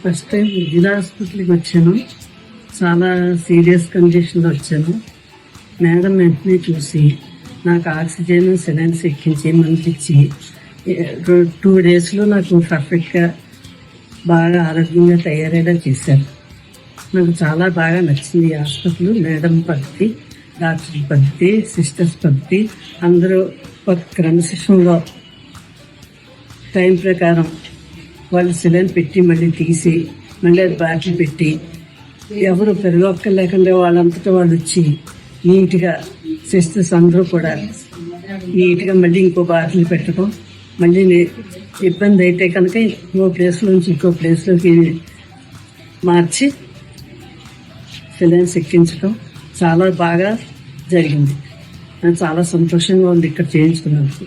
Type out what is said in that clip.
First time జిల్లా హాస్పిటల్కి వచ్చాను. చాలా సీరియస్ కండిషన్లో వచ్చాను. మేడం వెంటనే చూసి నాకు ఆక్సిజన్ సిలిండర్స్ ఎక్కించి మందులు ఇచ్చి 2 daysలో నాకు పర్ఫెక్ట్గా బాగా ఆరోగ్యంగా తయారయ్యేలా చేశారు. నాకు చాలా బాగా నచ్చింది ఈ హాస్పిటల్. మేడం పద్ధతి, డాక్టర్ పద్ధతి, సిస్టర్స్ పద్ధతి, అందరూ ఒక క్రమశిక్షణలో టైం ప్రకారం వాళ్ళు సిలిండర్ పెట్టి మళ్ళీ తీసి మళ్ళీ అది బాటిల్ పెట్టి ఎవరు పెరుగొక్క లేకుండా వాళ్ళంతటా వాళ్ళు వచ్చి నీట్గా సిస్టర్స్ అందరూ కూడా నీట్గా మళ్ళీ ఇంకో బాటిల్ పెట్టడం, మళ్ళీ ఇబ్బంది అయితే కనుక ఇంకో ప్లేస్లో నుంచి ఇంకో ప్లేస్లోకి మార్చి సిలిండర్స్ ఎక్కించడం చాలా బాగా జరిగింది. నాకు చాలా సంతోషంగా ఉంది ఇక్కడ చేయించుకున్నందుకు.